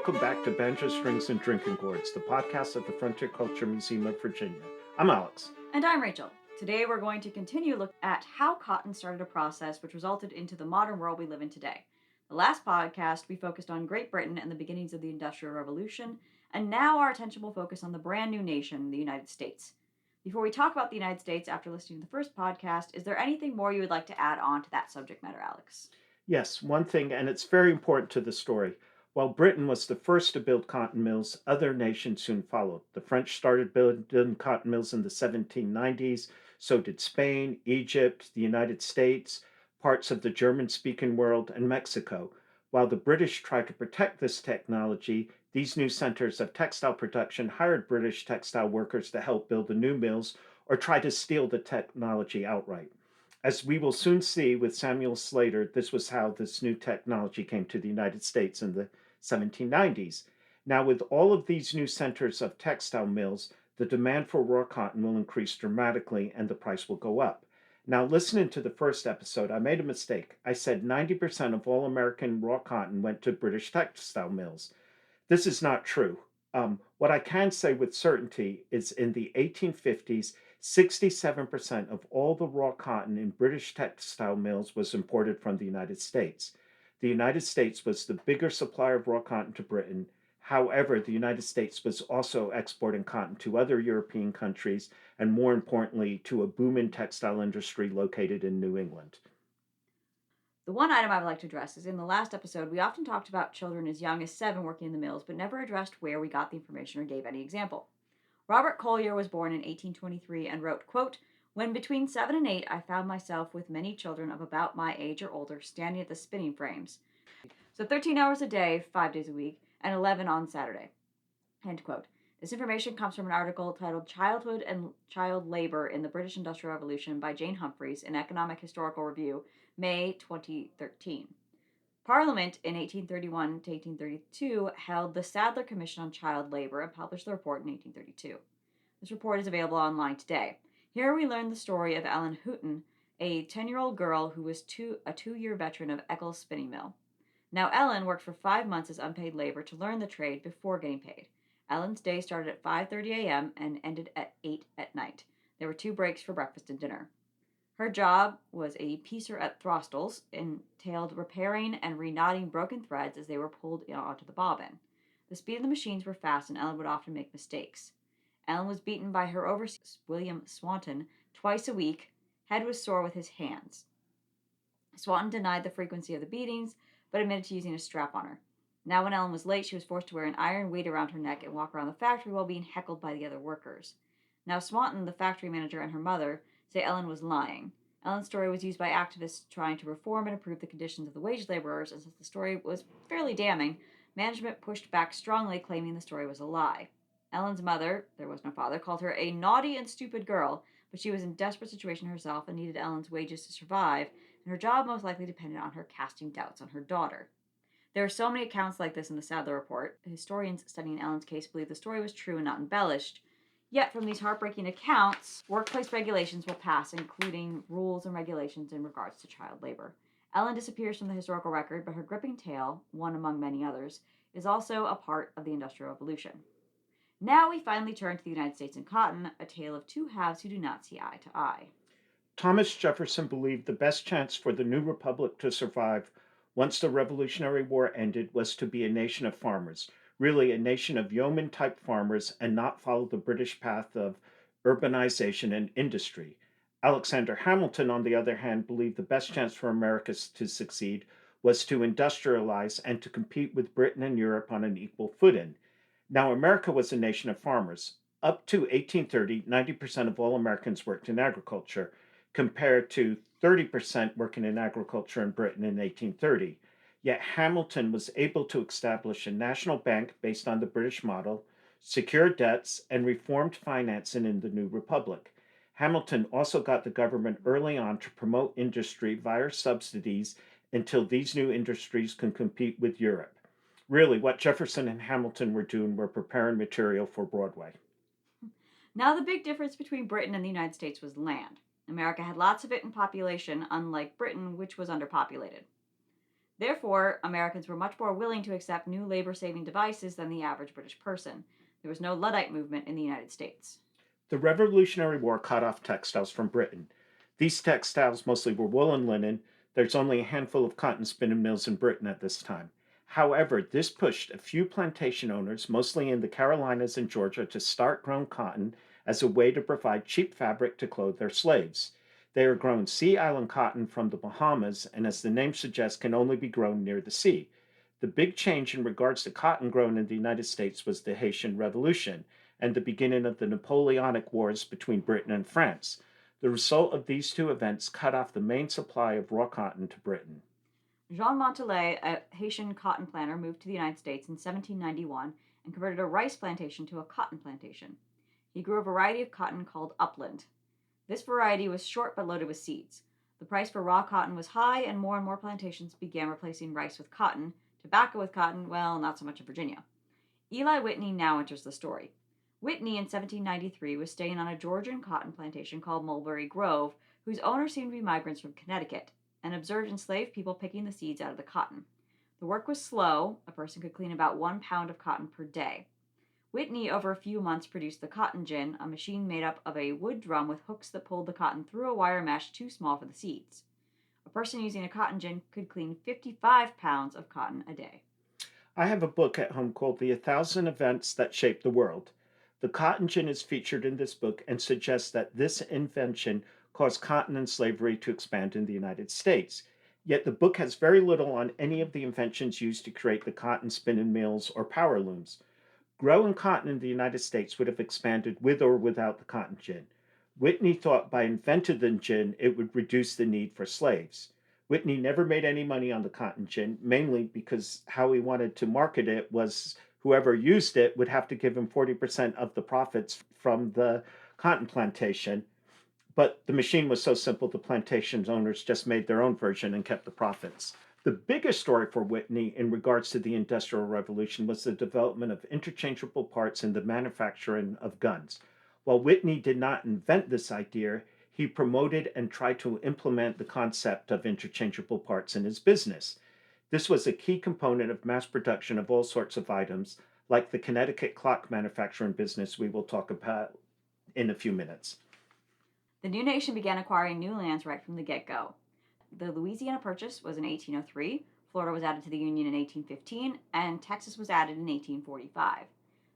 Welcome back to Banjo Strings and Drinking Gourds, the podcast of the Frontier Culture Museum of Virginia. I'm Alex. And I'm Rachel. Today we're going to continue look at how cotton started a process which resulted into the modern world we live in today. The last podcast we focused on Great Britain and the beginnings of the Industrial Revolution, and now our attention will focus on the brand new nation, the United States. Before we talk about the United States after listening to the first podcast, is there anything more you would like to add on to that subject matter, Alex? Yes, one thing, and it's very important to the story. While Britain was the first to build cotton mills, other nations soon followed. The French started building cotton mills in the 1790s, so did Spain, Egypt, the United States, parts of the German speaking world, and Mexico. While the British tried to protect this technology, these new centers of textile production hired British textile workers to help build the new mills or try to steal the technology outright. As we will soon see with Samuel Slater, this was how this new technology came to the United States in the 1790s. Now, with all of these new centers of textile mills, the demand for raw cotton will increase dramatically and the price will go up. Now, listening to the first episode, I made a mistake. I said 90% of all American raw cotton went to British textile mills. This is not true. What I can say with certainty is in the 1850s, 67% of all the raw cotton in British textile mills was imported from the United States. The United States was the bigger supplier of raw cotton to Britain. However, the United States was also exporting cotton to other European countries and, more importantly, to a booming textile industry located in New England. The one item I would like to address is in the last episode, we often talked about children as young as 7 working in the mills, but never addressed where we got the information or gave any example. Robert Collier was born in 1823 and wrote, quote, "When between 7 and 8, I found myself with many children of about my age or older standing at the spinning frames. So 13 hours a day, 5 days a week, and 11 on Saturday." End quote. This information comes from an article titled Childhood and Child Labor in the British Industrial Revolution by Jane Humphreys in Economic Historical Review, May 2013. Parliament in 1831 to 1832 held the Sadler Commission on Child Labor and published the report in 1832. This report is available online today. Here we learn the story of Ellen Houghton, a 10-year-old girl who was a two-year veteran of Eccles Spinning Mill. Now, Ellen worked for 5 months as unpaid labor to learn the trade before getting paid. Ellen's day started at 5:30 a.m. and ended at 8 at night. There were 2 breaks for breakfast and dinner. Her job was a piecer at throstles, entailed repairing and reknotting broken threads as they were pulled onto the bobbin. The speed of the machines were fast, and Ellen would often make mistakes. Ellen was beaten by her overseer, William Swanton, twice a week. Head was sore with his hands. Swanton denied the frequency of the beatings, but admitted to using a strap on her. Now, when Ellen was late, she was forced to wear an iron weight around her neck and walk around the factory while being heckled by the other workers. Now, Swanton, the factory manager, and her mother say Ellen was lying. Ellen's story was used by activists trying to reform and improve the conditions of the wage laborers, and since the story was fairly damning, management pushed back strongly, claiming the story was a lie. Ellen's mother, there was no father, called her a naughty and stupid girl, but she was in a desperate situation herself and needed Ellen's wages to survive, and her job most likely depended on her casting doubts on her daughter. There are so many accounts like this in the Sadler Report. Historians studying Ellen's case believe the story was true and not embellished. Yet, from these heartbreaking accounts, workplace regulations will pass, including rules and regulations in regards to child labor. Ellen disappears from the historical record, but her gripping tale, one among many others, is also a part of the Industrial Revolution. Now we finally turn to the United States and cotton, a tale of two halves who do not see eye to eye. Thomas Jefferson believed the best chance for the new republic to survive once the Revolutionary War ended was to be a nation of farmers, really a nation of yeoman type farmers, and not follow the British path of urbanization and industry. Alexander Hamilton, on the other hand, believed the best chance for America to succeed was to industrialize and to compete with Britain and Europe on an equal footing. Now, America was a nation of farmers. Up to 1830, 90% of all Americans worked in agriculture, compared to 30% working in agriculture in Britain in 1830. Yet Hamilton was able to establish a national bank based on the British model, secure debts, and reformed financing in the new republic. Hamilton also got the government early on to promote industry via subsidies until these new industries can compete with Europe. Really, what Jefferson and Hamilton were doing were preparing material for Broadway. Now, the big difference between Britain and the United States was land. America had lots of it in population, unlike Britain, which was underpopulated. Therefore, Americans were much more willing to accept new labor saving devices than the average British person. There was no Luddite movement in the United States. The Revolutionary War cut off textiles from Britain. These textiles mostly were wool and linen. There's only a handful of cotton spinning mills in Britain at this time. However, this pushed a few plantation owners, mostly in the Carolinas and Georgia, to start growing cotton as a way to provide cheap fabric to clothe their slaves. They are grown Sea Island cotton from the Bahamas, and as the name suggests, can only be grown near the sea. The big change in regards to cotton grown in the United States was the Haitian Revolution and the beginning of the Napoleonic Wars between Britain and France. The result of these two events cut off the main supply of raw cotton to Britain. Jean Montelet, a Haitian cotton planter, moved to the United States in 1791 and converted a rice plantation to a cotton plantation. He grew a variety of cotton called upland. This variety was short but loaded with seeds. The price for raw cotton was high, and more plantations began replacing rice with cotton, tobacco with cotton, well, not so much in Virginia. Eli Whitney now enters the story. Whitney in 1793 was staying on a Georgian cotton plantation called Mulberry Grove, whose owners seemed to be migrants from Connecticut, and observed enslaved people picking the seeds out of the cotton. The work was slow. A person could clean about 1 pound of cotton per day. Whitney, over a few months, produced the cotton gin, a machine made up of a wood drum with hooks that pulled the cotton through a wire mesh too small for the seeds. A person using a cotton gin could clean 55 pounds of cotton a day. I have a book at home called The 1,000 Events That Shaped the World. The cotton gin is featured in this book and suggests that this invention caused cotton and slavery to expand in the United States. Yet the book has very little on any of the inventions used to create the cotton spinning mills or power looms. Growing cotton in the United States would have expanded with or without the cotton gin. Whitney thought by inventing the gin it would reduce the need for slaves. Whitney never made any money on the cotton gin, mainly because how he wanted to market it was whoever used it would have to give him 40% of the profits from the cotton plantation. But the machine was so simple, the plantation owners just made their own version and kept the profits. The biggest story for Whitney in regards to the Industrial Revolution was the development of interchangeable parts in the manufacturing of guns. While Whitney did not invent this idea, he promoted and tried to implement the concept of interchangeable parts in his business. This was a key component of mass production of all sorts of items, like the Connecticut clock manufacturing business we will talk about in a few minutes. The new nation began acquiring new lands right from the get go. The Louisiana Purchase was in 1803, Florida was added to the Union in 1815, and Texas was added in 1845.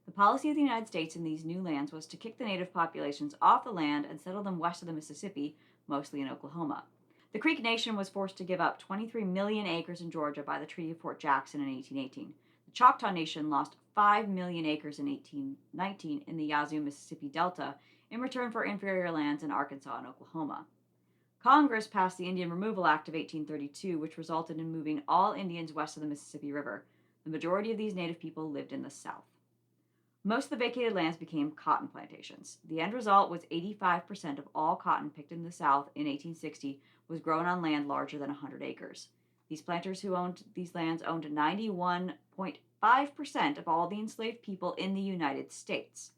The policy of the United States in these new lands was to kick the native populations off the land and settle them west of the Mississippi, mostly in Oklahoma. The Creek Nation was forced to give up 23 million acres in Georgia by the Treaty of Fort Jackson in 1818. The Choctaw Nation lost 5 million acres in 1819 in the Yazoo Mississippi Delta in return for inferior lands in Arkansas and Oklahoma. Congress passed the Indian Removal Act of 1832, which resulted in moving all Indians west of the Mississippi River. The majority of these native people lived in the South. Most of the vacated lands became cotton plantations. The end result was 85% of all cotton picked in the South in 1860 was grown on land larger than 100 acres. These planters who owned these lands owned 91.5% of all the enslaved people in the United States.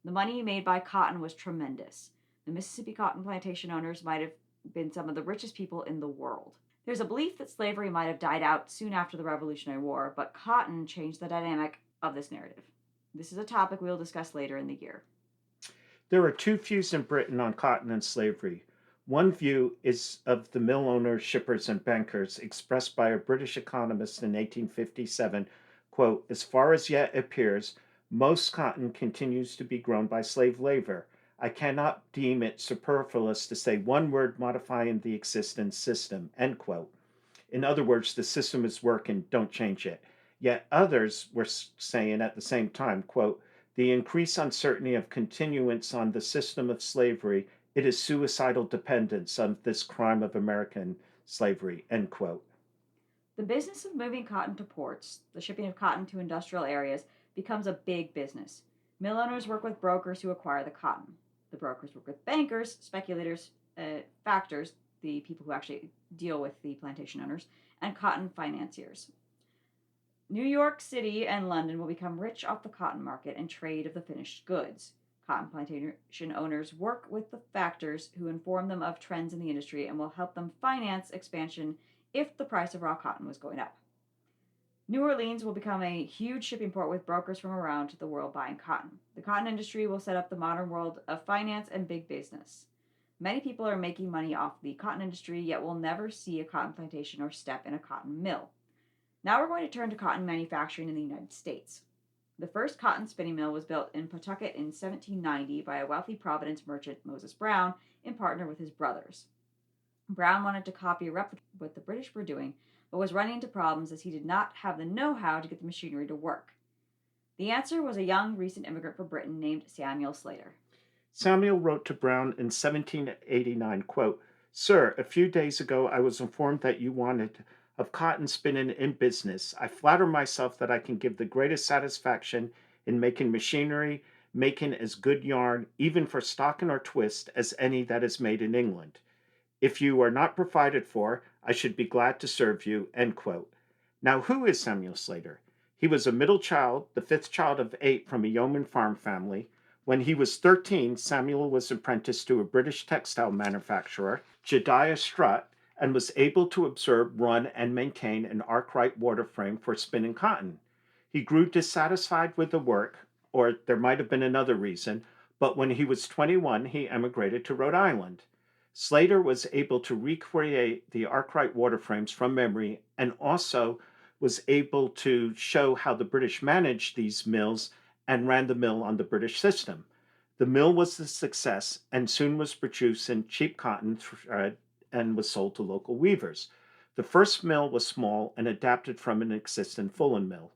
The money made by cotton was tremendous. The Mississippi cotton plantation owners might have been some of the richest people in the world. There's a belief that slavery might have died out soon after the Revolutionary War, but cotton changed the dynamic of this narrative. This is a topic we'll discuss later in the year. There are two views in Britain on cotton and slavery. One view is of the mill owners, shippers, and bankers, expressed by a British economist in 1857, quote, as far as yet appears, most cotton continues to be grown by slave labor. I cannot deem it superfluous to say one word modifying the existing system, end quote. In other words, the system is working, don't change it. Yet others were saying at the same time, quote, the increased uncertainty of continuance on the system of slavery, it is suicidal dependence on this crime of American slavery, end quote. The business of moving cotton to ports, the shipping of cotton to industrial areas, becomes a big business. Mill owners work with brokers who acquire the cotton. The brokers work with bankers, speculators, factors, the people who actually deal with the plantation owners, and cotton financiers. New York City and London will become rich off the cotton market and trade of the finished goods. Cotton plantation owners work with the factors who inform them of trends in the industry and will help them finance expansion if the price of raw cotton was going up. New Orleans will become a huge shipping port with brokers from around the world buying cotton. The cotton industry will set up the modern world of finance and big business. Many people are making money off the cotton industry, yet will never see a cotton plantation or step in a cotton mill. Now we're going to turn to cotton manufacturing in the United States. The first cotton spinning mill was built in Pawtucket in 1790 by a wealthy Providence merchant, Moses Brown, in partner with his brothers. Brown wanted to copy a replica of what the British were doing, but was running into problems as he did not have the know how to get the machinery to work. The answer was a young recent immigrant from Britain named Samuel Slater. Samuel wrote to Brown in 1789, quote, "Sir, a few days ago I was informed that you wanted of cotton spinning in business. I flatter myself that I can give the greatest satisfaction in making machinery, making as good yarn, even for stocking or twist, as any that is made in England. If you are not provided for, I should be glad to serve you." End quote. Now, who is Samuel Slater? He was a middle child, the fifth child of eight from a yeoman farm family. When he was 13, Samuel was apprenticed to a British textile manufacturer, Jediah Strutt, and was able to observe, run, and maintain an arkwright water frame for spinning cotton. He grew dissatisfied with the work, or there might have been another reason, but when he was 21, he emigrated to Rhode Island. Slater was able to recreate the arkwright water frames from memory and also was able to show how the British managed these mills and ran the mill on the British system. The mill was a success and soon was producing cheap cotton thread and was sold to local weavers. The first mill was small and adapted from an existing Fulham mill.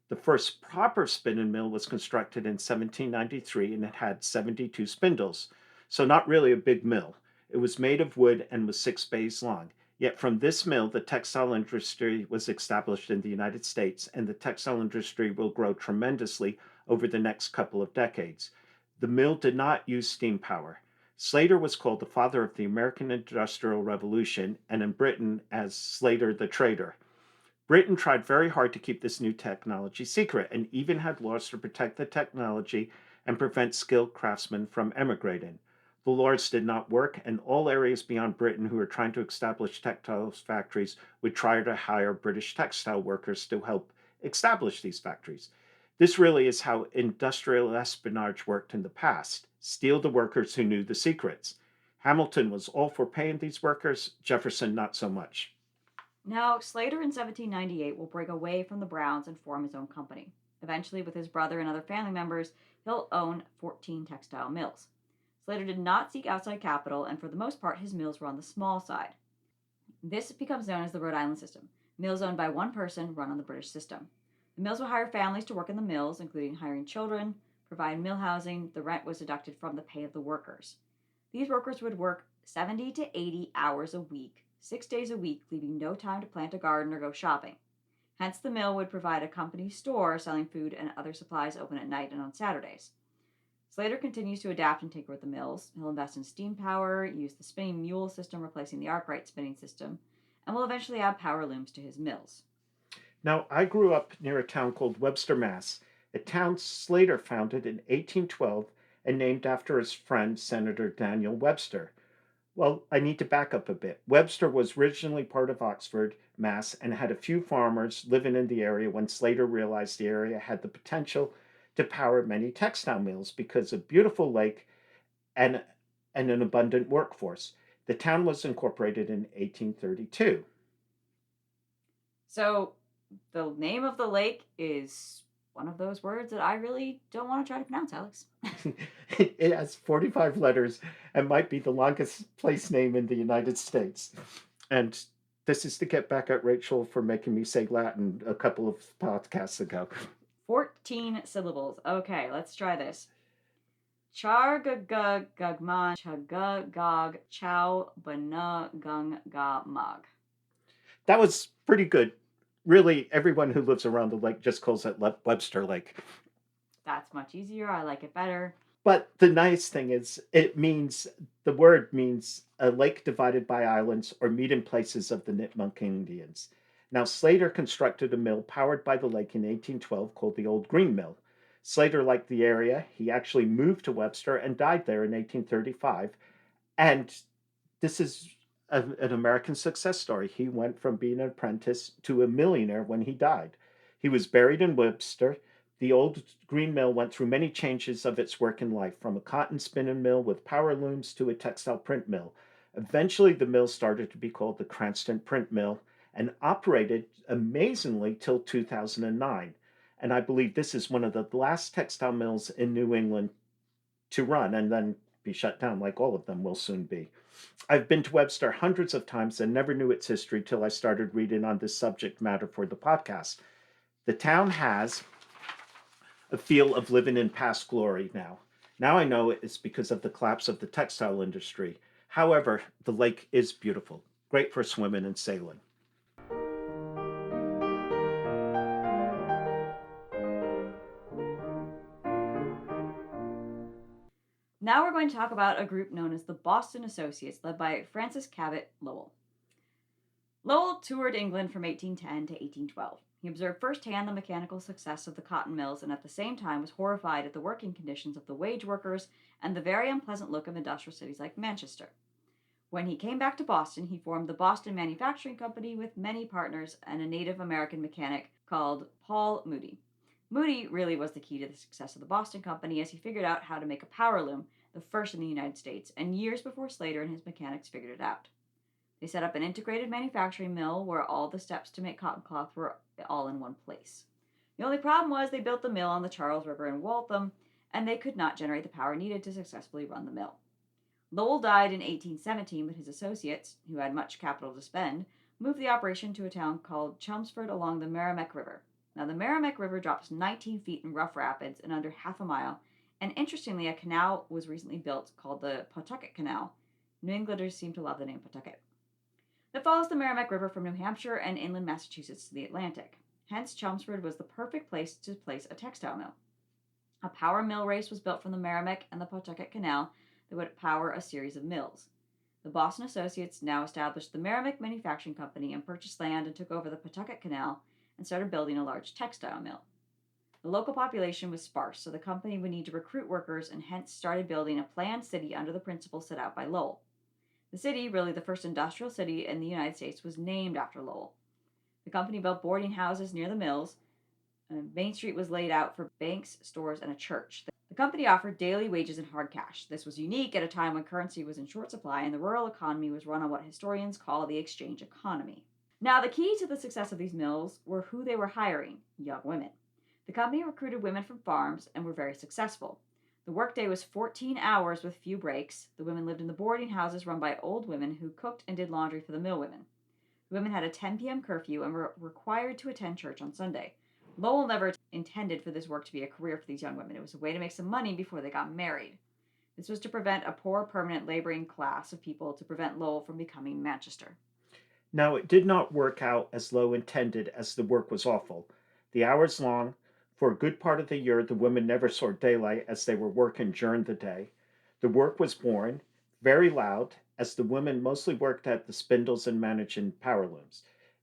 The first proper spinning mill was constructed in 1793 and it had 72 spindles, so not really a big mill. It was made of wood and was 6 bays long. Yet from this mill, the textile industry was established in the United States, and the textile industry will grow tremendously over the next couple of decades. The mill did not use steam power. Slater was called the father of the American Industrial Revolution, and in Britain as Slater the Trader. Britain tried very hard to keep this new technology secret and even had laws to protect the technology and prevent skilled craftsmen from emigrating. The laws did not work, and all areas beyond Britain who were trying to establish textile factories would try to hire British textile workers to help establish these factories. This really is how industrial espionage worked in the past: steal the workers who knew the secrets. Hamilton was all for paying these workers, Jefferson not so much. Now, Slater in 1798 will break away from the Browns and form his own company. Eventually, with his brother and other family members, he'll own 14 textile mills. Slater did not seek outside capital, and for the most part, his mills were on the small side. This becomes known as the Rhode Island system: mills owned by one person, run on the British system. The mills would hire families to work in the mills, including hiring children, provide mill housing. The rent was deducted from the pay of the workers. These workers would work 70 to 80 hours a week, 6 days a week, leaving no time to plant a garden or go shopping. Hence, the mill would provide a company store selling food and other supplies open at night and on Saturdays. Slater continues to adapt and tinker with the mills. He'll invest in steam power, use the spinning mule system replacing the arkwright spinning system, and will eventually add power looms to his mills. Now, I grew up near a town called Webster, Mass., a town Slater founded in 1812 and named after his friend, Senator Daniel Webster. Well, I need to back up a bit. Webster was originally part of Oxford, Mass., and had a few farmers living in the area when Slater realized the area had the potential to power many textile mills because of beautiful lake and, and an abundant workforce. The town was incorporated in 1832. So, the name of the lake is one of those words that I really don't want to try to pronounce, Alex. It has 45 letters and might be the longest place name in the United States. And this is to get back at Rachel for making me say Latin a couple of podcasts ago. 14 syllables. Okay, let's try this. Char gug gugman chug gog chow bana gung ga mag. That was pretty good. Really, everyone who lives around the lake just calls it Webster Lake. That's much easier. I like it better. But the nice thing is, the word means a lake divided by islands or meeting places of the Nipmuc Indians. Now, Slater constructed a mill powered by the lake in 1812 called the Old Green Mill. Slater liked the area. He actually moved to Webster and died there in 1835. And this is an American success story. He went from being an apprentice to a millionaire when he died. He was buried in Webster. The old green mill went through many changes of its working life, from a cotton spinning mill with power looms to a textile print mill. Eventually, the mill started to be called the Cranston Print Mill and operated amazingly till 2009. And I believe this is one of the last textile mills in New England to run and then be shut down, like all of them will soon be. I've been to Webster hundreds of times and never knew its history till I started reading on this subject matter for the podcast. The town has a feel of living in past glory now. Now I know it's because of the collapse of the textile industry. However, the lake is beautiful, great for swimming and sailing. Now we're going to talk about a group known as the Boston Associates, led by Francis Cabot Lowell. Lowell toured England from 1810 to 1812. He observed firsthand the mechanical success of the cotton mills and at the same time was horrified at the working conditions of the wage workers and the very unpleasant look of industrial cities like Manchester. When he came back to Boston, he formed the Boston Manufacturing Company with many partners and a Native American mechanic called Paul Moody. Moody really was the key to the success of the Boston Company as he figured out how to make a power loom, the first in the United States, and years before Slater and his mechanics figured it out. They set up an integrated manufacturing mill where all the steps to make cotton cloth were all in one place. The only problem was they built the mill on the Charles River in Waltham, and they could not generate the power needed to successfully run the mill. Lowell died in 1817, but his associates, who had much capital to spend, moved the operation to a town called Chelmsford along the Merrimack River. Now, the Merrimack River drops 19 feet in rough rapids in under half a mile, and interestingly, a canal was recently built called the Pawtucket Canal. New Englanders seem to love the name Pawtucket. That follows the Merrimack River from New Hampshire and inland Massachusetts to the Atlantic. Hence, Chelmsford was the perfect place to place a textile mill. A power mill race was built from the Merrimack and the Pawtucket Canal that would power a series of mills. The Boston Associates now established the Merrimack Manufacturing Company and purchased land and took over the Pawtucket Canal and started building a large textile mill. The local population was sparse, so the company would need to recruit workers and hence started building a planned city under the principles set out by Lowell. The city, really the first industrial city in the United States, was named after Lowell. The company built boarding houses near the mills. Main Street was laid out for banks, stores, and a church. The company offered daily wages in hard cash. This was unique at a time when currency was in short supply and the rural economy was run on what historians call the exchange economy. Now, the key to the success of these mills were who they were hiring: young women. The company recruited women from farms and were very successful. The workday was 14 hours with few breaks. The women lived in the boarding houses run by old women who cooked and did laundry for the mill women. The women had a 10 p.m. curfew and were required to attend church on Sunday. Lowell never intended for this work to be a career for these young women. It was a way to make some money before they got married. This was to prevent a poor permanent laboring class of people to prevent Lowell from becoming Manchester. Now, it did not work out as Lowe intended, as the work was awful. The hours long. For a good part of the year, the women never saw daylight as they were working during the day. The work was boring, very loud, as the women mostly worked at the spindles and managing power looms.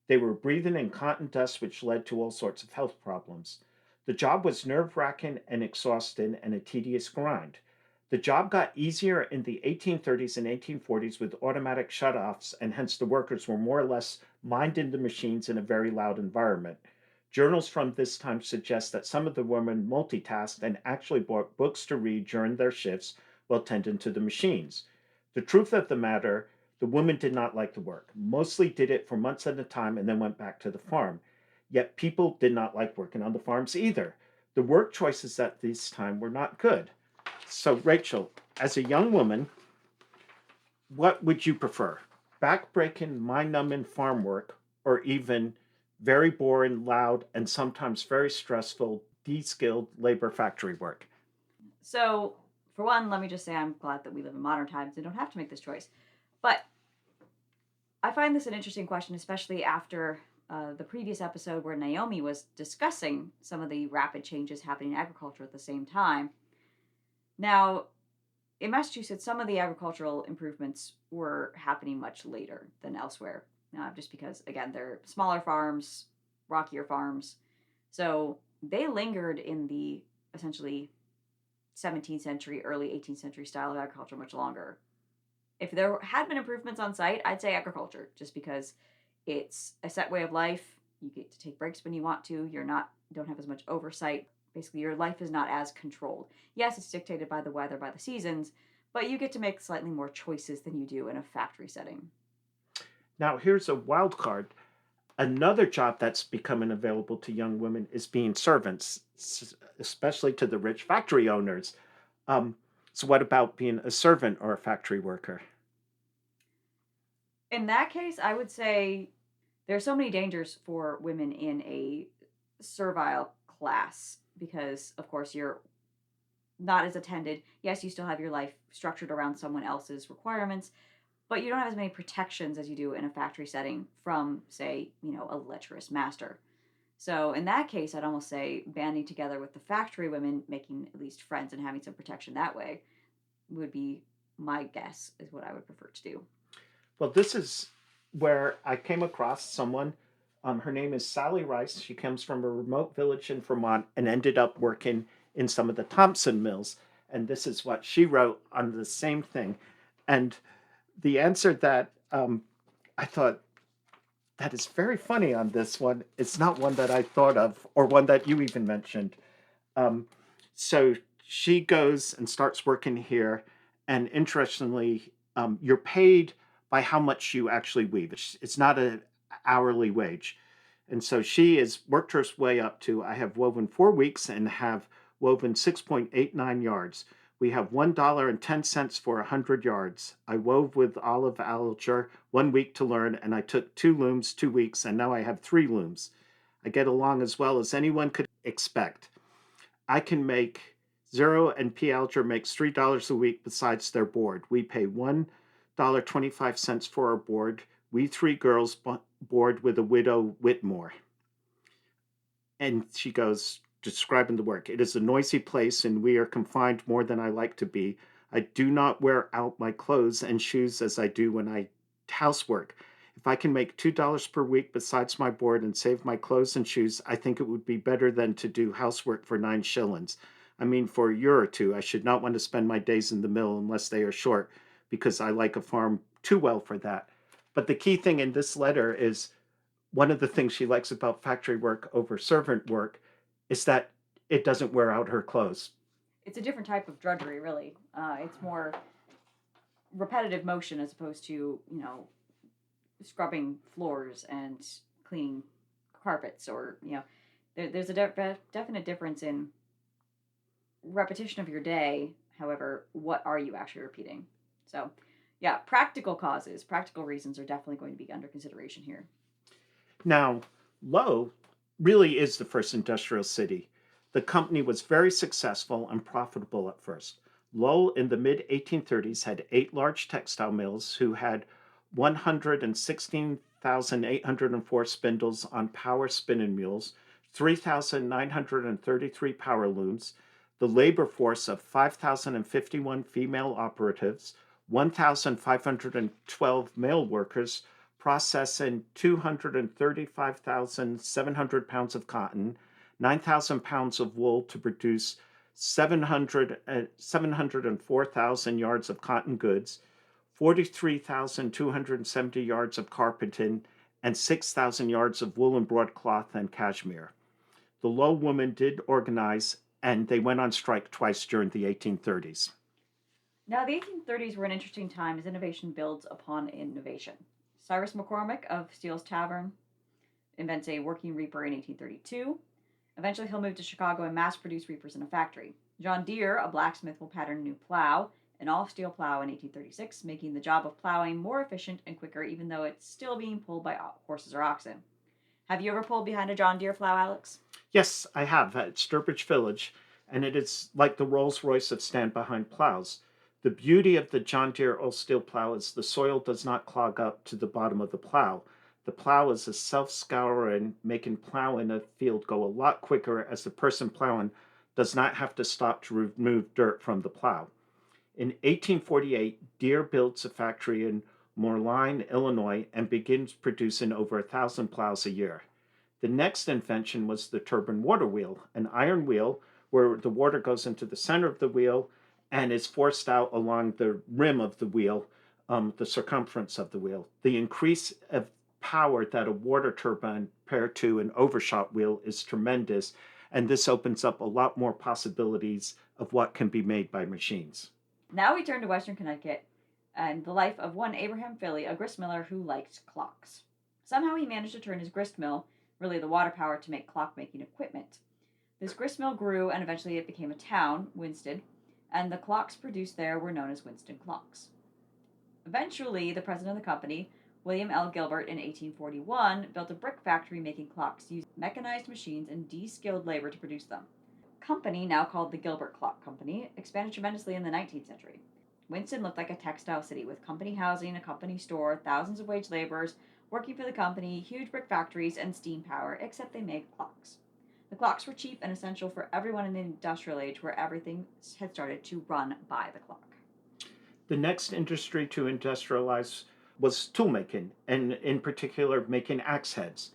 They were breathing in cotton dust, which led to all sorts of health problems. The job was nerve wracking and exhausting and a tedious grind. The job got easier in the 1830s and 1840s with automatic shutoffs, and hence the workers were more or less minding the machines in a very loud environment. Journals from this time suggest that some of the women multitasked and actually bought books to read during their shifts while tending to the machines. The truth of the matter, the women did not like the work, mostly did it for months at a time and then went back to the farm. Yet people did not like working on the farms either. The work choices at this time were not good. So, Rachel, as a young woman, what would you prefer? Backbreaking, mind numbing farm work, or even very boring, loud, and sometimes very stressful, de skilled labor factory work? So, for one, let me just say I'm glad that we live in modern times and don't have to make this choice. But I find this an interesting question, especially after the previous episode where Naomi was discussing some of the rapid changes happening in agriculture at the same time. Now, in Massachusetts, some of the agricultural improvements were happening much later than elsewhere, just because, again, they're smaller farms, rockier farms. So they lingered in the essentially 17th century, early 18th century style of agriculture much longer. If there had been improvements on site, I'd say agriculture, just because it's a set way of life. You get to take breaks when you want to. You're not don't have as much oversight. Basically, your life is not as controlled. Yes, it's dictated by the weather, by the seasons, but you get to make slightly more choices than you do in a factory setting. Now, here's a wild card. Another job that's becoming available to young women is being servants, especially to the rich factory owners. Um, so, what about being a servant or a factory worker? In that case, I would say there's so many dangers for women in a servile class because, of course, you're not as attended. Yes, you still have your life structured around someone else's requirements, but you don't have as many protections as you do in a factory setting from, say, a lecherous master. So in that case, I'd almost say banding together with the factory women, making at least friends and having some protection that way would be my guess is what I would prefer to do. Well, this is where I came across someone. Her name is Sally Rice. She comes from a remote village in Vermont and ended up working in some of the Thompson mills. And this is what she wrote on the same thing. And the answer that I thought that is very funny on this one, it's not one that I thought of or one that you even mentioned. Um, so she goes and starts working here. And interestingly, you're paid by how much you actually weave. It's not an hourly wage. And so she has worked her way up to I have woven 4 weeks and have woven 6.89 yards. We have $1.10 for 100 yards. I wove with Olive Alger 1 week to learn, and I took 2 looms 2 weeks, and now I have 3 looms. I get along as well as anyone could expect. I can make Zero and P. Alger makes $3 a week besides their board. We pay $1.25 for our board. We three girls board with a widow Whitmore. And she goes, describing the work. It is a noisy place, and we are confined more than I like to be. I do not wear out my clothes and shoes as I do when I housework. If I can make $2 per week besides my board and save my clothes and shoes, I think it would be better than to do housework for 9 shillings. I mean, for a year or two, I should not want to spend my days in the mill unless they are short, because I like a farm too well for that. But the key thing in this letter is one of the things she likes about factory work over servant work is that it doesn't wear out her clothes. It's a different type of drudgery, really. It's more repetitive motion as opposed to, scrubbing floors and cleaning carpets or, there's a definite difference in repetition of your day. However, what are you actually repeating? So, yeah, practical reasons are definitely going to be under consideration here. Now, Lowe really is the first industrial city. The company was very successful and profitable at first. Lowell in the mid 1830s had 8 large textile mills who had 116,804 spindles on power spinning mules, 3,933 power looms, the labor force of 5,051 female operatives, 1,512 male workers, processing 235,700 pounds of cotton, 9,000 pounds of wool to produce 704,000 yards of cotton goods, 43,270 yards of carpeting, and 6,000 yards of woolen broadcloth and cashmere. The Low women did organize, and they went on strike twice during the 1830s. Now, the 1830s were an interesting time as innovation builds upon innovation. Cyrus McCormick of Steele's Tavern invents a working reaper in 1832. Eventually, he'll move to Chicago and mass produce reapers in a factory. John Deere, a blacksmith, will pattern a new plow, an all steel plow in 1836, making the job of plowing more efficient and quicker, even though it's still being pulled by horses or oxen. Have you ever pulled behind a John Deere plow, Alex? Yes, I have at Sturbridge Village, and it is like the Rolls Royce of stand behind plows. The beauty of the John Deere all steel plow is the soil does not clog up to the bottom of the plow. The plow is a self scouring, making plowing a field go a lot quicker as the person plowing does not have to stop to remove dirt from the plow. In 1848, Deere builds a factory in Moraine, Illinois, and begins producing over 1,000 plows a year. The next invention was the turbine water wheel, an iron wheel where the water goes into the center of the wheel and is forced out along the rim of the wheel the circumference of the wheel. The increase of power that a water turbine compared to an overshot wheel is tremendous, and this opens up a lot more possibilities of what can be made by machines. Now we turn to Western Connecticut and the life of one Abraham Philly, a grist miller who liked clocks. Somehow he managed to turn his grist mill, really the water power, to make clock making equipment. This grist mill grew and eventually it became a town, Winston, and the clocks produced there were known as Winston clocks. Eventually, the president of the company, William L. Gilbert, in 1841, built a brick factory making clocks using mechanized machines and de-skilled labor to produce them. The company, now called the Gilbert Clock Company, expanded tremendously in the 19th century. Winston looked like a textile city with company housing, a company store, thousands of wage laborers working for the company, huge brick factories, and steam power, except they made clocks. The clocks were cheap and essential for everyone in the industrial age where everything had started to run by the clock. The next industry to industrialize was toolmaking, and in particular, making axe heads.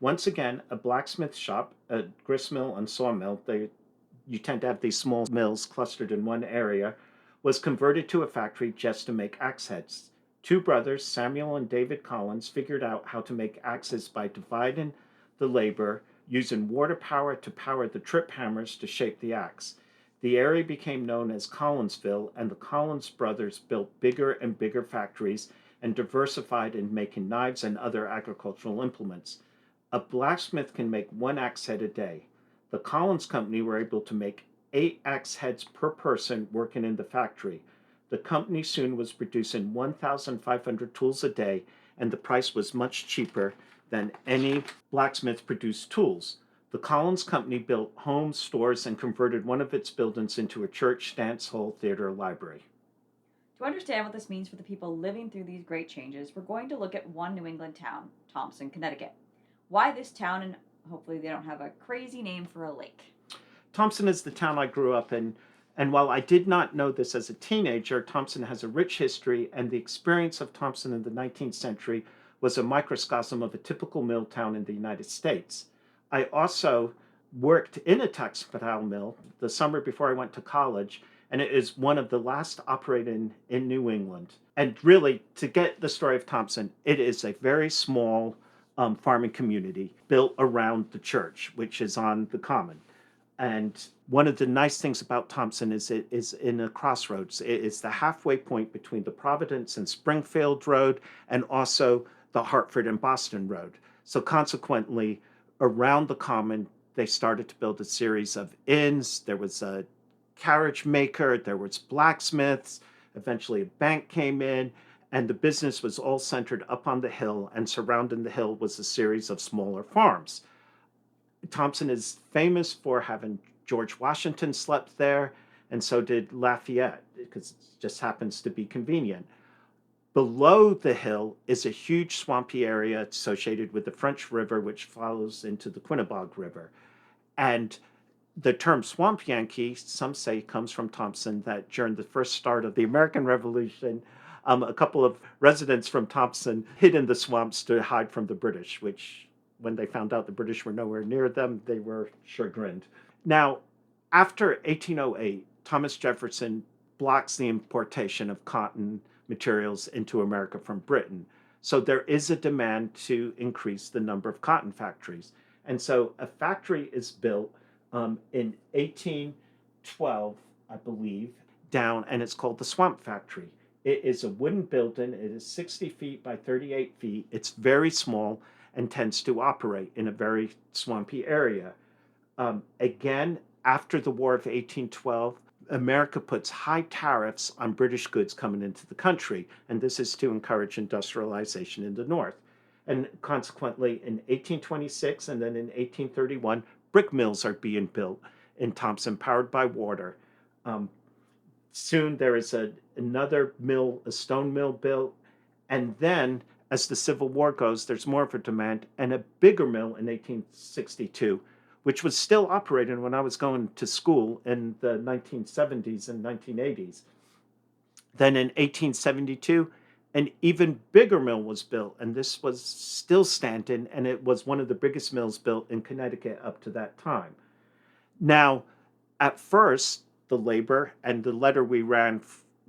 Once again, a blacksmith shop, a grist mill, and sawmill, you tend to have these small mills clustered in one area, was converted to a factory just to make axe heads. Two brothers, Samuel and David Collins, figured out how to make axes by dividing the labor, using water power to power the trip hammers to shape the axe. The area became known as Collinsville, and the Collins brothers built bigger and bigger factories and diversified in making knives and other agricultural implements. A blacksmith can make one axe head a day. The Collins Company were able to make 8 axe heads per person working in the factory. The company soon was producing 1,500 tools a day, and the price was much cheaper than any blacksmith produced tools. The Collins Company built homes, stores, and converted one of its buildings into a church, dance hall, theater, library. To understand what this means for the people living through these great changes, we're going to look at one New England town, Thompson, Connecticut. Why this town, and hopefully they don't have a crazy name for a lake. Thompson is the town I grew up in, and while I did not know this as a teenager, Thompson has a rich history, and the experience of Thompson in the 19th century was a microcosm of a typical mill town in the United States. I also worked in a textile mill the summer before I went to college, and it is one of the last operating in New England. And really, to get the story of Thompson, it is a very small farming community built around the church, which is on the common. And one of the nice things about Thompson is it is in a crossroads. It is the halfway point between the Providence and Springfield Road and also the Hartford and Boston Road. So consequently, around the common, they started to build a series of inns. There was a carriage maker, there was blacksmiths, eventually a bank came in, and the business was all centered up on the hill, and surrounding the hill was a series of smaller farms. Thompson is famous for having George Washington slept there, and so did Lafayette, because it just happens to be convenient. Below the hill is a huge swampy area associated with the French River, which flows into the Quinnebog River. And the term swamp Yankee, some say, comes from Thompson, that during the first start of the American Revolution, a couple of residents from Thompson hid in the swamps to hide from the British, which, when they found out the British were nowhere near them, they were chagrined. Now, after 1808, Thomas Jefferson blocks the importation of cotton materials into America from Britain. So there is a demand to increase the number of cotton factories. And so a factory is built in 1812, I believe, down, and it's called the Swamp Factory. It is a wooden building. It is 60 feet by 38 feet. It's very small and tends to operate in a very swampy area. Again, after the War of 1812, America puts high tariffs on British goods coming into the country, and this is to encourage industrialization in the North. And consequently, in 1826 and then in 1831, brick mills are being built in Thompson, powered by water. Um, Soon there is another mill, a stone mill built, and then as the Civil War goes, there's more of a demand, and a bigger mill in 1862, which was still operating when I was going to school in the 1970s and 1980s. Then in 1872, an even bigger mill was built, and this was still standing, and it was one of the biggest mills built in Connecticut up to that time. Now, at first, the labor and the letter we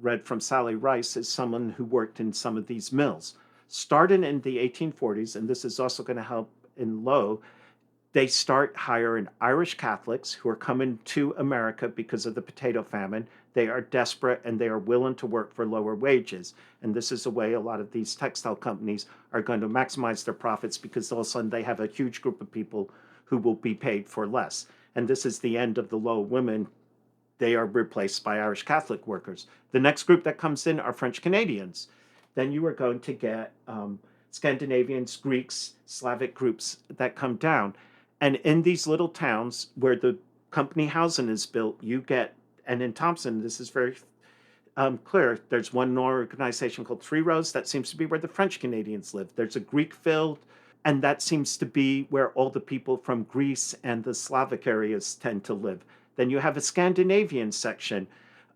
read from Sally Rice is someone who worked in some of these mills. Starting in the 1840s, and this is also going to help in Low, they start hiring Irish Catholics who are coming to America because of the potato famine. They are desperate and they are willing to work for lower wages. And this is a way a lot of these textile companies are going to maximize their profits because all of a sudden they have a huge group of people who will be paid for less. And this is the end of the low women. They are replaced by Irish Catholic workers. The next group that comes in are French Canadians. Then you are going to get Scandinavians, Greeks, Slavic groups that come down. And in these little towns where the company housing is built, you get, and in Thompson, this is very clear. There's one organization called Three Rows that seems to be where the French Canadians live. There's a Greek field, and that seems to be where all the people from Greece and the Slavic areas tend to live. Then you have a Scandinavian section,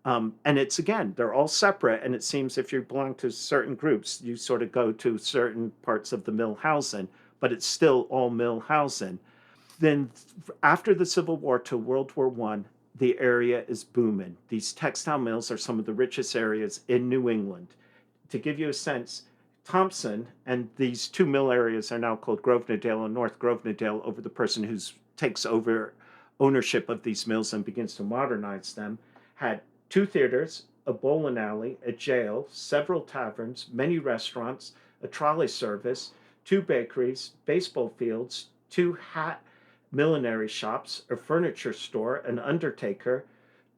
and it's again, they're all separate. And it seems if you belong to certain groups, you sort of go to certain parts of the mill housing, but it's still all mill housing. Then after the Civil War to World War I, the area is booming. These textile mills are some of the richest areas in New England. To give you a sense, Thompson and these two mill areas are now called Grosvenordale and North Grosvenordale over the person who takes over ownership of these mills and begins to modernize them, had two theaters, a bowling alley, a jail, several taverns, many restaurants, a trolley service, two bakeries, baseball fields, two hat millinery shops, a furniture store, an undertaker,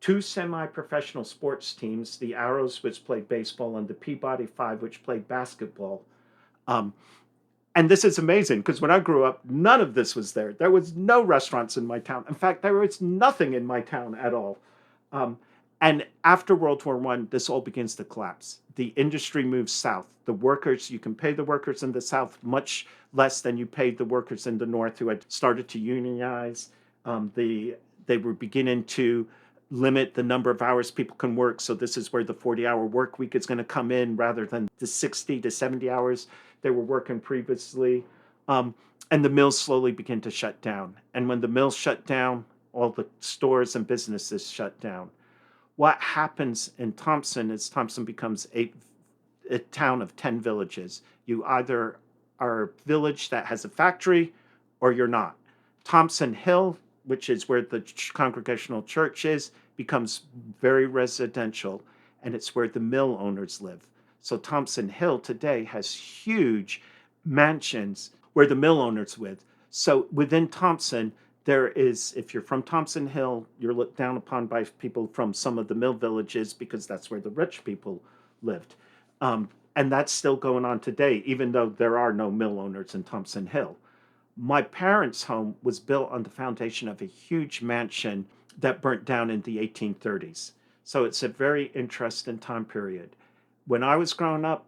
two semi-professional sports teams, the Arrows, which played baseball, and the Peabody Five, which played basketball. Um, and this is amazing because when I grew up, none of this was there. There was no restaurants in my town. In fact, there was nothing in my town at all. Um, and after World War I, this all begins to collapse. The industry moves south. The workers, you can pay the workers in the south much less than you paid the workers in the north who had started to unionize. They were beginning to limit the number of hours people can work. So this is where the 40-hour work week is going to come in rather than the 60 to 70 hours they were working previously. Um, and the mills slowly begin to shut down. And when the mills shut down, all the stores and businesses shut down. What happens in Thompson is Thompson becomes a town of 10 villages. You either are a village that has a factory or you're not. Thompson Hill, which is where the Congregational Church is, becomes very residential, and it's where the mill owners live. So Thompson Hill today has huge mansions where the mill owners live. So within Thompson, there is, if you're from Thompson Hill, you're looked down upon by people from some of the mill villages because that's where the rich people lived. And that's still going on today, even though there are no mill owners in Thompson Hill. My parents' home was built on the foundation of a huge mansion that burnt down in the 1830s. So it's a very interesting time period. When I was growing up,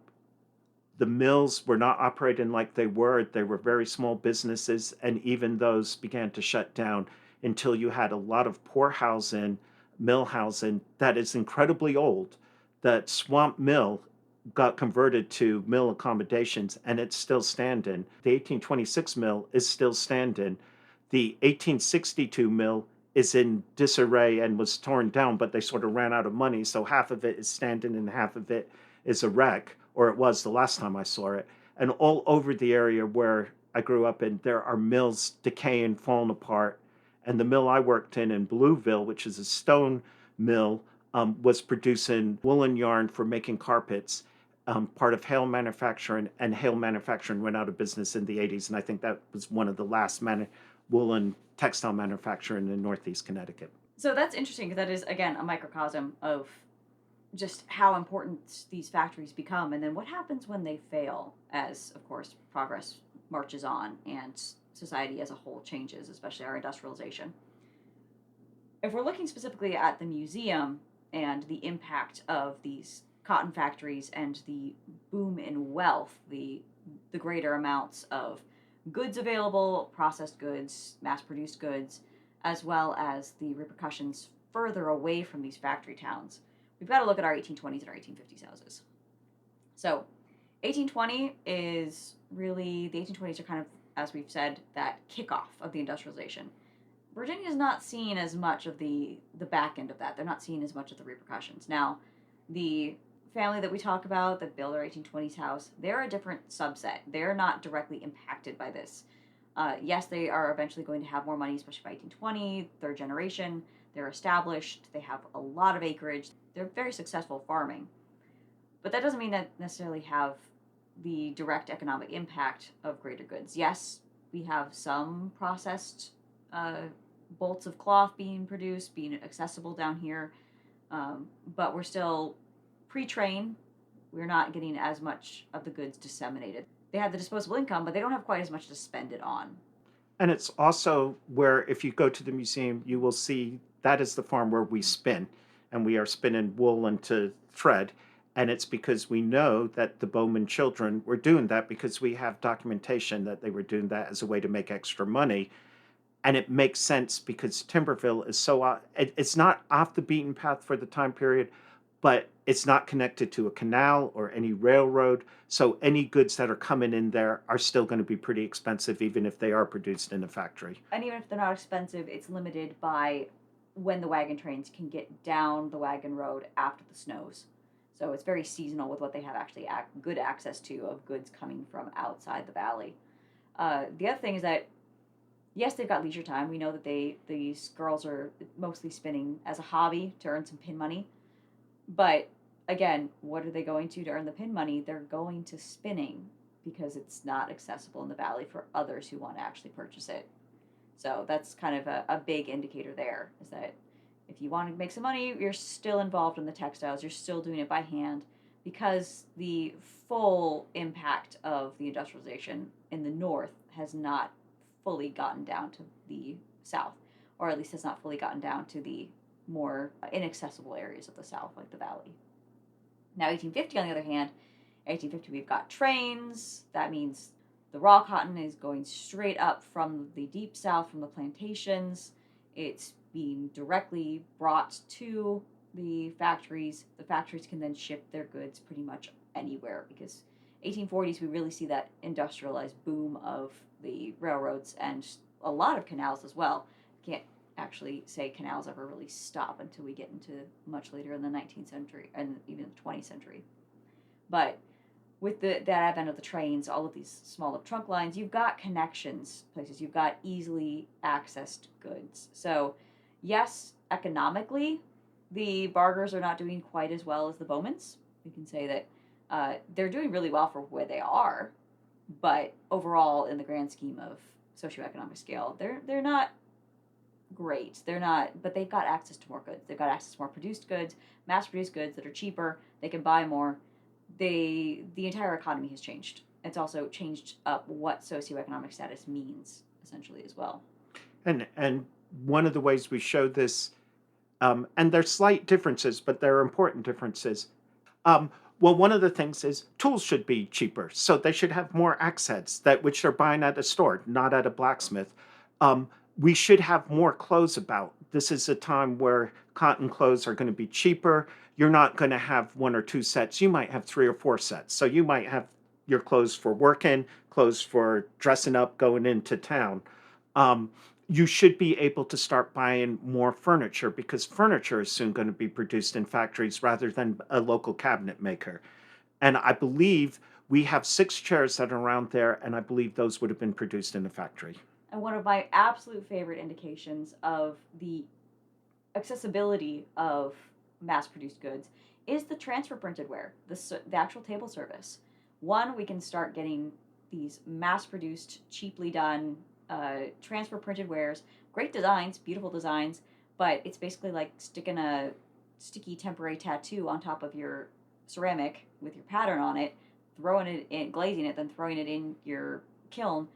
the mills were not operating like they were. They were very small businesses, and even those began to shut down until you had a lot of poor housing, mill housing that is incredibly old. That Swamp Mill got converted to mill accommodations and it's still standing. The 1826 mill is still standing. The 1862 mill is in disarray and was torn down, but they sort of ran out of money. So half of it is standing and half of it is a wreck, or it was the last time I saw it. And all over the area where I grew up in, there are mills decaying, falling apart. And the mill I worked in Blueville, which is a stone mill, was producing woolen yarn for making carpets, part of Hale Manufacturing, and Hale Manufacturing went out of business in the 80s. And I think that was one of the last woolen textile manufacturing in Northeast Connecticut. So that's interesting because that is, again, a microcosm of just how important these factories become. And then what happens when they fail, as, of course, progress marches on and society as a whole changes, especially our industrialization. If we're looking specifically at the museum and the impact of these cotton factories and the boom in wealth, the greater amounts of goods available, processed goods, mass-produced goods, as well as the repercussions further away from these factory towns, we've got to look at our 1820s and our 1850s houses. So 1820 is really, the 1820s are kind of, as we've said, that kickoff of the industrialization. Virginia is not seeing as much of the back end of that. They're not seeing as much of the repercussions. Now, The family that we talk about that built our 1820s house, they're a different subset. They're not directly impacted by this. Yes, they are eventually going to have more money, especially by 1820, third generation. They're established. They have a lot of acreage. They're very successful farming. But that doesn't mean that necessarily have the direct economic impact of greater goods. Yes, we have some processed uh, bolts of cloth being produced, being accessible down here, but we're still pre-train. We're not getting as much of the goods disseminated. They have the disposable income, but they don't have quite as much to spend it on. And it's also where, if you go to the museum, you will see that is the farm where we spin, and we are spinning wool into thread. And it's because we know that the Bowman children were doing that because we have documentation that they were doing that as a way to make extra money. And it makes sense because Timberville is so it's not off the beaten path for the time period, but it's not connected to a canal or any railroad. So any goods that are coming in there are still going to be pretty expensive, even if they are produced in a factory. And even if they're not expensive, it's limited by when the wagon trains can get down the wagon road after the snows. So it's very seasonal with what they have actually good access to of goods coming from outside the valley. The other thing is that yes, they've got leisure time. We know that these girls are mostly spinning as a hobby to earn some pin money. But again, what are they going to earn the pin money? They're going to spinning because it's not accessible in the valley for others who want to actually purchase it. So that's kind of a big indicator there is that if you want to make some money, you're still involved in the textiles, you're still doing it by hand because the full impact of the industrialization in the north has not fully gotten down to the south, or at least has not fully gotten down to the more inaccessible areas of the south, like the valley. Now, 1850, on the other hand, 1850, we've got trains. That means the raw cotton is going straight up from the deep south, from the plantations. It's being directly brought to the factories. The factories can then ship their goods pretty much anywhere because 1840s we really see that industrialized boom of the railroads and a lot of canals as well. Can't actually say canals ever really stop until we get into much later in the 19th century and even the 20th century. But with that advent of the trains, all of these smaller trunk lines, you've got connections, places, you've got easily accessed goods. So, yes, economically, the Bargers are not doing quite as well as the Bowmans. We can say that they're doing really well for where they are, but overall, in the grand scheme of socioeconomic scale, they're not great. They're not, but they've got access to more goods. They've got access to more produced goods, mass produced goods that are cheaper. They can buy more. The entire economy has changed. It's also changed up what socioeconomic status means essentially as well. And one of the ways we show this, and there's slight differences, but there are important differences. Um, well, one of the things is tools should be cheaper, so they should have more access that which they're buying at a store, not at a blacksmith. Um, we should have more clothes about. This is a time where cotton clothes are going to be cheaper. You're not going to have one or two sets. You might have three or four sets. So you might have your clothes for working, clothes for dressing up, going into town. Um, you should be able to start buying more furniture because furniture is soon going to be produced in factories rather than a local cabinet maker. And I believe we have six chairs that are around there, and I believe those would have been produced in a factory. And one of my absolute favorite indications of the accessibility of mass produced goods is the transfer printed ware, the actual table service. One, we can start getting these mass produced, cheaply done transfer printed wares, great designs, beautiful designs, but it's basically like sticking a sticky temporary tattoo on top of your ceramic with your pattern on it, throwing it in, glazing it, then throwing it in your kiln,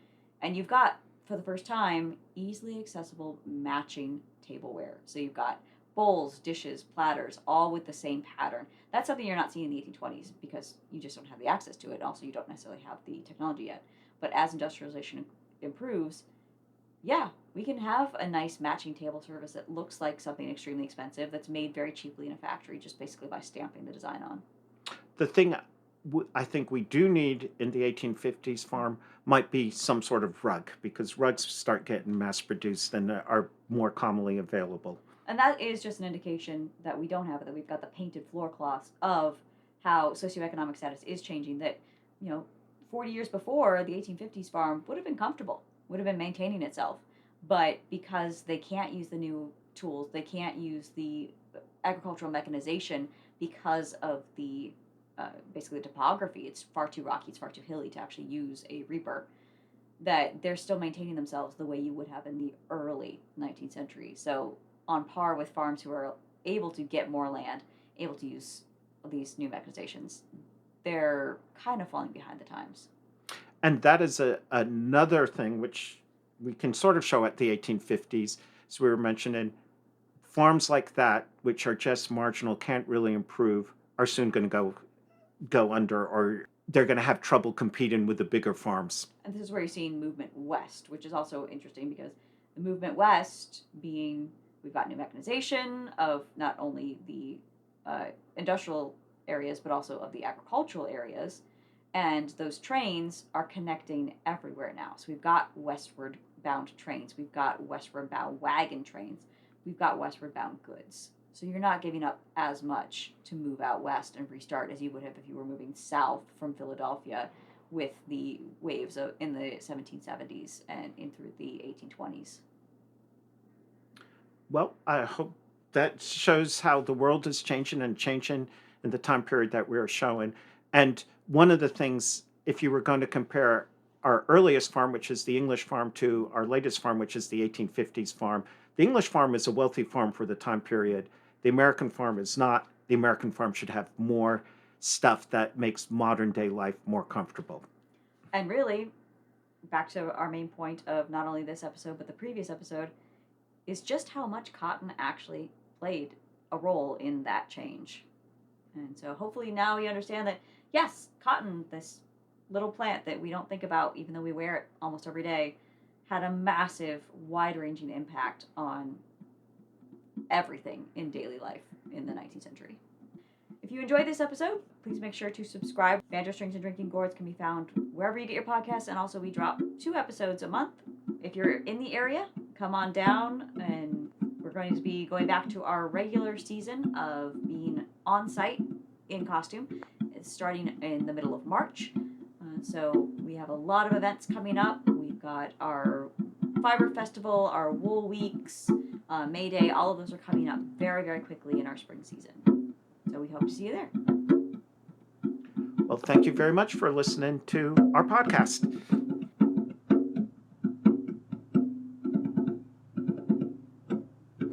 and you've got, for the first time, easily accessible matching tableware. So you've got bowls, dishes, platters, all with the same pattern. That's something you're not seeing in the 1820s because you just don't have the access to it. Also, you don't necessarily have the technology yet. But as industrialization improves, yeah, we can have a nice matching table service that looks like something extremely expensive that's made very cheaply in a factory just basically by stamping the design on. The thing I think we do need in the 1850s farm might be some sort of rug because rugs start getting mass produced and are more commonly available. And that is just an indication that we don't have it, that we've got the painted floor cloths of how socioeconomic status is changing. That, you know, 40 years before, the 1850s farm would have been comfortable, would have been maintaining itself. But because they can't use the new tools, they can't use the agricultural mechanization because of the basically the topography. It's far too rocky, it's far too hilly to actually use a reaper. That they're still maintaining themselves the way you would have in the early 19th century. So on par with farms who are able to get more land, able to use these new mechanizations, they're kind of falling behind the times. And that is another thing which we can sort of show at the 1850s, as we were mentioning. Farms like that, which are just marginal, can't really improve, are soon going to go under, or they're going to have trouble competing with the bigger farms. And this is where you're seeing movement west, which is also interesting because the movement west being we've got new mechanization of not only the industrial areas but also of the agricultural areas, and those trains are connecting everywhere now. So we've got westward bound trains, we've got westward bound wagon trains, we've got westward bound goods. So you're not giving up as much to move out west and restart as you would have if you were moving south from Philadelphia with the waves in the 1770s and in through the 1820s. Well, I hope that shows how the world is changing and changing in the time period that we're showing. And one of the things, if you were going to compare our earliest farm, which is the English farm, to our latest farm, which is the 1850s farm, the English farm is a wealthy farm for the time period. The American farm is not. The American farm should have more stuff that makes modern day life more comfortable. And really, back to our main point of not only this episode but the previous episode, is just how much cotton actually played a role in that change. And so hopefully now you understand that, yes, cotton, this little plant that we don't think about, even though we wear it almost every day, had a massive, wide ranging impact on everything in daily life in the 19th century. If you enjoyed this episode, please make sure to subscribe. Banjo Strings and Drinking Gourds can be found wherever you get your podcasts, and also we drop 2 episodes a month. If you're in the area, come on down, and we're going to be going back to our regular season of being on site in costume. It's starting in the middle of March. So we have a lot of events coming up. We've got our Fiber Festival, our Wool Weeks, May Day. All of those are coming up very, very quickly in our spring season. So we hope to see you there. Well, thank you very much for listening to our podcast.